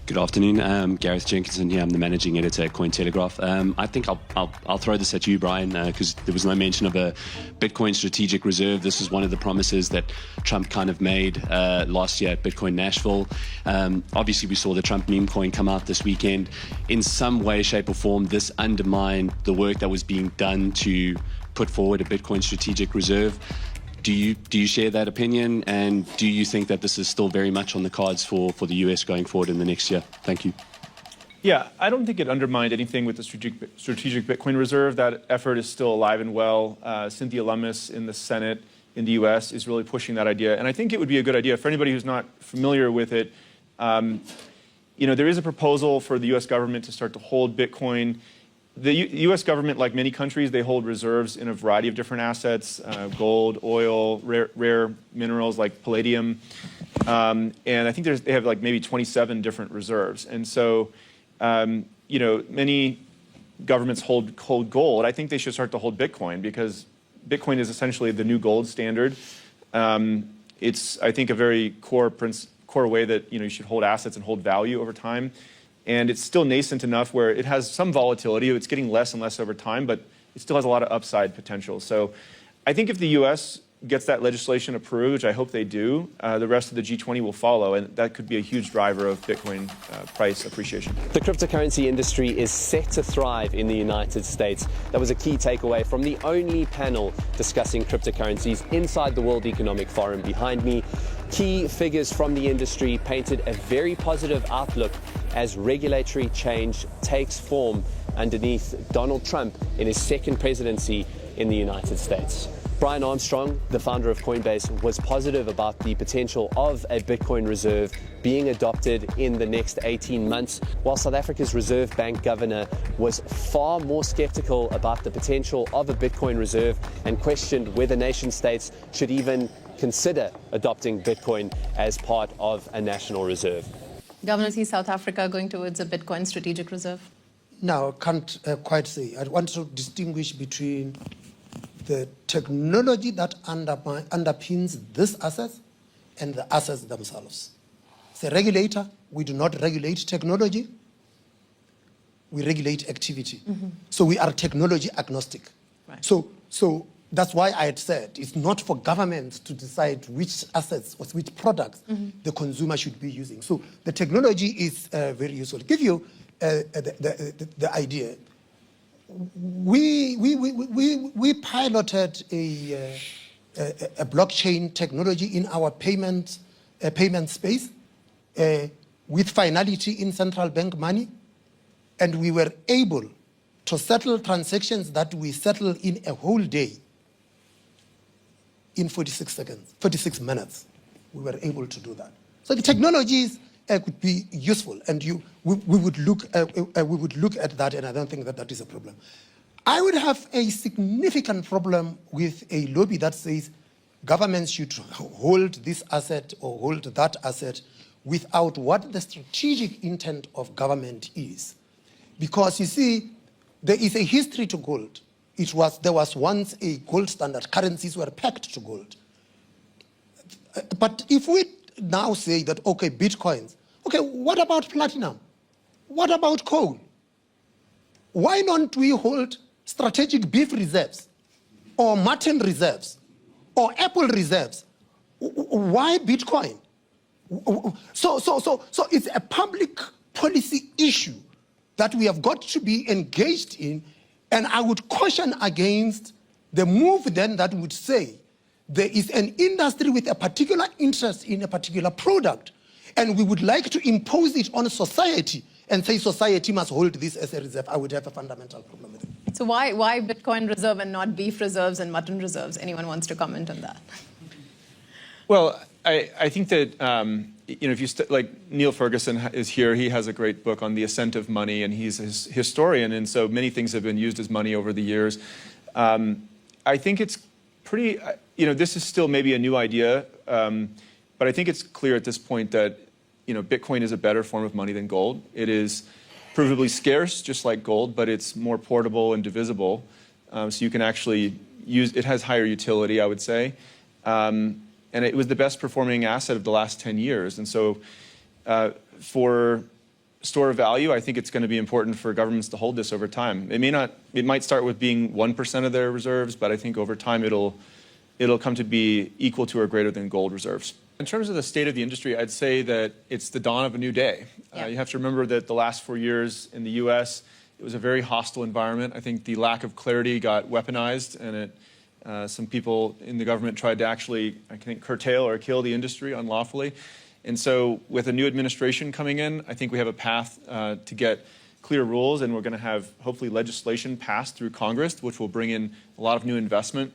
Good afternoon, Gareth Jenkinson here. I'm the managing editor at Cointelegraph. I think I'll throw this at you, Brian, because there was no mention of a Bitcoin strategic reserve. This is one of the promises that Trump kind of made last year at Bitcoin Nashville. Obviously, we saw the Trump meme coin come out this weekend. In some way, shape, or form, this undermined the work that was being done to put forward a Bitcoin strategic reserve. Do you share that opinion, and do you think that this is still very much on the cards for the US going forward in the next year? Thank you. Yeah, I don't think it undermined anything with the strategic Bitcoin reserve. That effort is still alive and well. Cynthia Lummis in the Senate in the US is really pushing that idea, and I think it would be a good idea for anybody who's not familiar with it. There is a proposal for the US government to start to hold Bitcoin. The U.S. government, like many countries, they hold reserves in a variety of different assets, gold, oil, rare minerals like palladium. And I think they have like maybe 27 different reserves. And so, many governments hold gold. I think they should start to hold Bitcoin, because Bitcoin is essentially the new gold standard. It's, I think, a very core way that you should hold assets and hold value over time. And it's still nascent enough where it has some volatility. It's getting less and less over time, but it still has a lot of upside potential. So I think if the U.S. gets that legislation approved, which I hope they do, the rest of the G20 will follow, and that could be a huge driver of Bitcoin price appreciation. The cryptocurrency industry is set to thrive in the United States. That was a key takeaway from the only panel discussing cryptocurrencies inside the World Economic Forum. Behind me, key figures from the industry painted a very positive outlook as regulatory change takes form underneath Donald Trump in his second presidency in the United States. Brian Armstrong, the founder of Coinbase, was positive about the potential of a Bitcoin reserve being adopted in the next 18 months, while South Africa's Reserve Bank governor was far more skeptical about the potential of a Bitcoin reserve and questioned whether nation states should even consider adopting Bitcoin as part of a national reserve. Governor, is South Africa going towards a Bitcoin strategic reserve? No, I can't quite say. I want to distinguish between the technology that underpins these assets and the assets themselves. As a regulator, we do not regulate technology, we regulate activity. Mm-hmm. So we are technology agnostic. Right. So that's why I had said it's not for governments to decide which assets or which products the consumer should be using. So the technology is very useful. To give you the idea, we piloted a blockchain technology in our payment space with finality in central bank money, and we were able to settle transactions that we settle in a whole day in 46 minutes. We were able to do that. So the technologies could be useful, and we would look at that, and I don't think that is a problem. I would have a significant problem with a lobby that says governments should hold this asset or hold that asset without what the strategic intent of government is. Because you see, there is a history to gold. There was once a gold standard. Currencies were pegged to gold. But if we now say that, okay, Bitcoins, okay, what about platinum? What about coal? Why don't we hold strategic beef reserves or mutton reserves or apple reserves? Why Bitcoin? So it's a public policy issue that we have got to be engaged in. And I would caution against the move then that would say there is an industry with a particular interest in a particular product, and we would like to impose it on society and say society must hold this as a reserve. I would have a fundamental problem with it. So why Bitcoin reserve and not beef reserves and mutton reserves? Anyone wants to comment on that? Well, I think that if you like Neil Ferguson is here, he has a great book on the ascent of money, and he's a historian, and so many things have been used as money over the years. I think it's pretty, this is still maybe a new idea, but I think it's clear at this point that Bitcoin is a better form of money than gold. It is provably scarce, just like gold, but it's more portable and divisible, so you can actually use it. Has higher utility, I would say. And it was the best performing asset of the last 10 years. And so for store of value, I think it's going to be important for governments to hold this over time. It might start with being 1% of their reserves, but I think over time it'll come to be equal to or greater than gold reserves. In terms of the state of the industry, I'd say that it's the dawn of a new day. Yeah. You have to remember that the last 4 years in the U.S., it was a very hostile environment. I think the lack of clarity got weaponized, and some people in the government tried to actually, I think, curtail or kill the industry unlawfully. And so with a new administration coming in, I think we have a path to get clear rules, and we're going to have hopefully legislation passed through Congress, which will bring in a lot of new investment.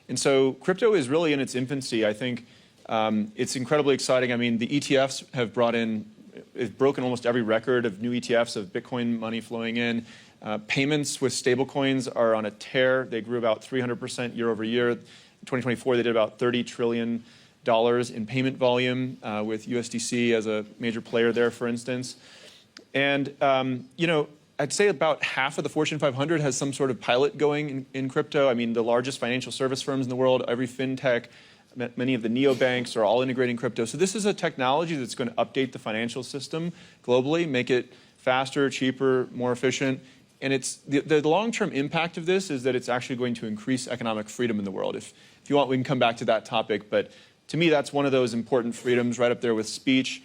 And so crypto is really in its infancy. I think it's incredibly exciting. I mean, the ETFs have it's broken almost every record of new ETFs of Bitcoin money flowing in. Payments with stablecoins are on a tear. They grew about 300% year over year. In 2024, they did about $30 trillion in payment volume with USDC as a major player there, for instance. And, I'd say about half of the Fortune 500 has some sort of pilot going in crypto. I mean, the largest financial service firms in the world, every fintech, many of the neobanks are all integrating crypto. So this is a technology that's going to update the financial system globally, make it faster, cheaper, more efficient. And it's the long-term impact of this is that it's actually going to increase economic freedom in the world. If you want, we can come back to that topic. But to me, that's one of those important freedoms right up there with speech,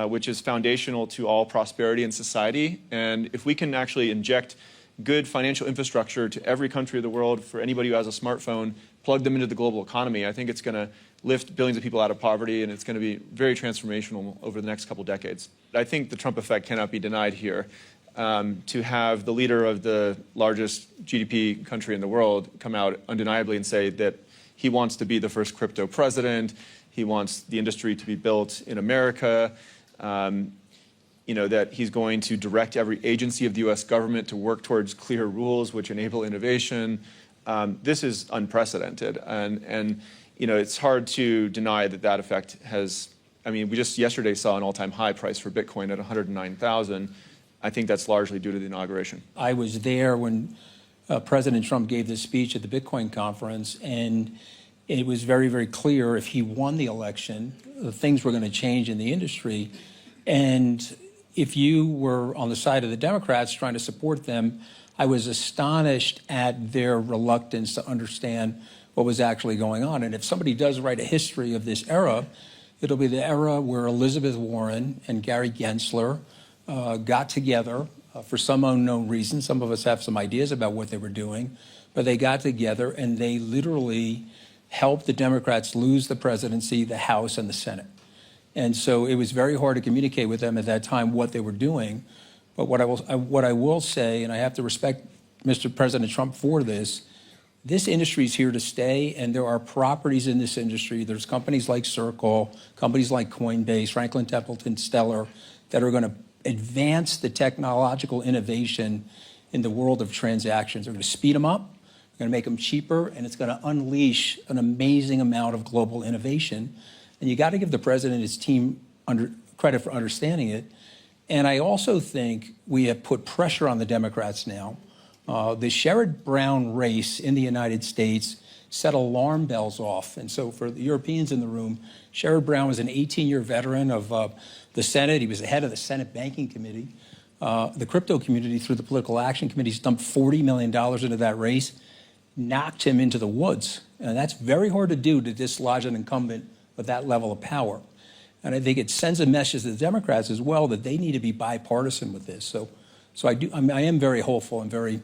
which is foundational to all prosperity in society. And if we can actually inject good financial infrastructure to every country of the world for anybody who has a smartphone, plug them into the global economy, I think it's going to lift billions of people out of poverty, and it's going to be very transformational over the next couple decades. I think the Trump effect cannot be denied here. To have the leader of the largest GDP country in the world come out undeniably and say that he wants to be the first crypto president, he wants the industry to be built in America, that he's going to direct every agency of the U.S. government to work towards clear rules which enable innovation. This is unprecedented, and it's hard to deny that effect has. I mean, we just yesterday saw an all-time high price for Bitcoin at 109,000. I think that's largely due to the inauguration. I was there when President Trump gave this speech at the Bitcoin conference, and it was very, very clear if he won the election, things were going to change in the industry. And if you were on the side of the Democrats trying to support them, I was astonished at their reluctance to understand what was actually going on. And if somebody does write a history of this era, it'll be the era where Elizabeth Warren and Gary Gensler got together for some unknown reason. Some of us have some ideas about what they were doing, but they got together and they literally helped the Democrats lose the presidency, the House, and the Senate. And so it was very hard to communicate with them at that time what they were doing. But what I will say, and I have to respect Mr. President Trump for this industry is here to stay, and there are properties in this industry. There's companies like Circle, companies like Coinbase, Franklin Templeton, Stellar, that are going to advance the technological innovation in the world of transactions. They're going to speed them up, they're going to make them cheaper, and it's going to unleash an amazing amount of global innovation. And you got to give the president and his team credit for understanding it. And I also think we have put pressure on the Democrats now. The Sherrod Brown race in the United States set alarm bells off. And so for the Europeans in the room, Sherrod Brown was an 18-year veteran of the Senate. He was the head of the Senate Banking Committee. The crypto community, through the Political Action Committee, dumped $40 million into that race, knocked him into the woods. And that's very hard to do, to dislodge an incumbent with that level of power. And I think it sends a message to the Democrats as well that they need to be bipartisan with this. So I am very hopeful and very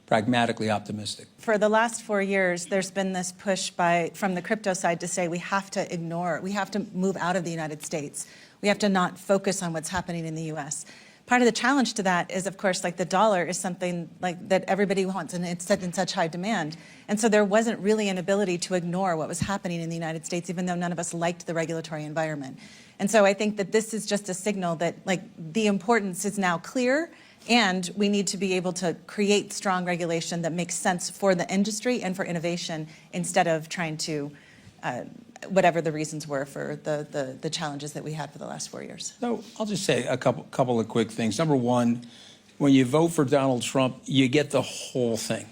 pragmatically optimistic. For the last 4 years, there's been this push from the crypto side to say we have to move out of the United States. We have to not focus on what's happening in the U.S. Part of the challenge to that is, of course, like the dollar is something like that everybody wants, and it's in such high demand. And so there wasn't really an ability to ignore what was happening in the United States, even though none of us liked the regulatory environment. And so I think that this is just a signal that the importance is now clear, and we need to be able to create strong regulation that makes sense for the industry and for innovation, instead of trying to, whatever the reasons were for the challenges that we had for the last 4 years. So I'll just say a couple of quick things. Number one, when you vote for Donald Trump, you get the whole thing.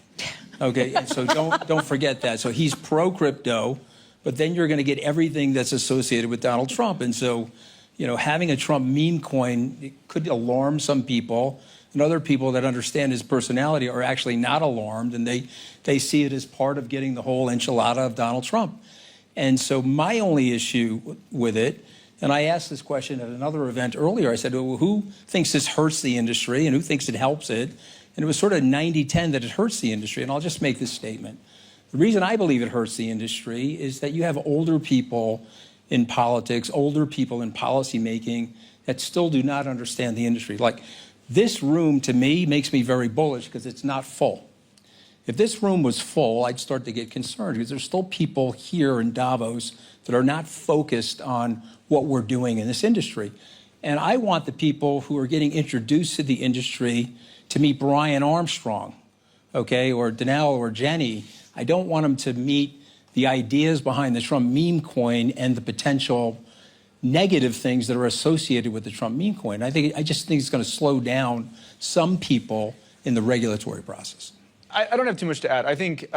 Okay, and so don't forget that. So he's pro-crypto, but then you're going to get everything that's associated with Donald Trump. And so, having a Trump meme coin, it could alarm some people, and other people that understand his personality are actually not alarmed, and they see it as part of getting the whole enchilada of Donald Trump. And so my only issue with it, and I asked this question at another event earlier, I said, well, who thinks this hurts the industry and who thinks it helps it? And it was sort of 90-10 that it hurts the industry. And I'll just make this statement. The reason I believe it hurts the industry is that you have older people in politics, older people in policy making that still do not understand the industry. Like, this room, to me, makes me very bullish because it's not full. If this room was full, I'd start to get concerned because there's still people here in Davos that are not focused on what we're doing in this industry. And I want the people who are getting introduced to the industry to meet Brian Armstrong, okay, or Danelle or Jenny. I don't want them to meet the ideas behind the Trump meme coin and the potential negative things that are associated with the Trump meme coin. I just think it's going to slow down some people in the regulatory process. I don't have too much to add. I think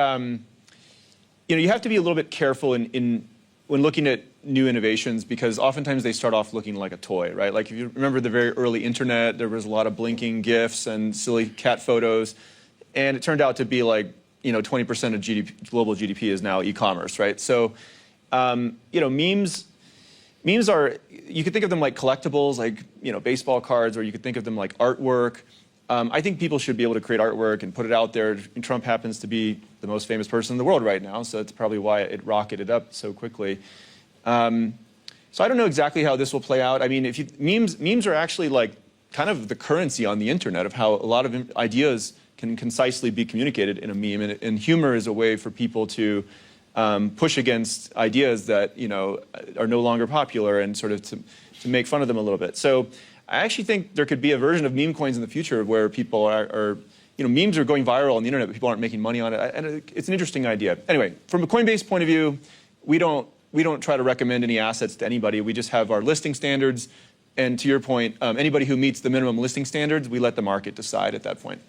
you have to be a little bit careful when looking at new innovations because oftentimes they start off looking like a toy, right? Like if you remember the very early internet, there was a lot of blinking GIFs and silly cat photos, and it turned out to be like 20% of GDP, global GDP is now e-commerce, right? So memes are, you could think of them like collectibles, like baseball cards, or you could think of them like artwork. I think people should be able to create artwork and put it out there. And Trump happens to be the most famous person in the world right now, so that's probably why it rocketed up so quickly. So I don't know exactly how this will play out. I mean, memes are actually like kind of the currency on the internet of how a lot of ideas can concisely be communicated in a meme, and humor is a way for people to push against ideas that are no longer popular and sort of to make fun of them a little bit. So I actually think there could be a version of meme coins in the future where people memes are going viral on the internet, but people aren't making money on it. And it's an interesting idea. Anyway, from a Coinbase point of view, we don't try to recommend any assets to anybody. We just have our listing standards. And to your point, anybody who meets the minimum listing standards, we let the market decide at that point.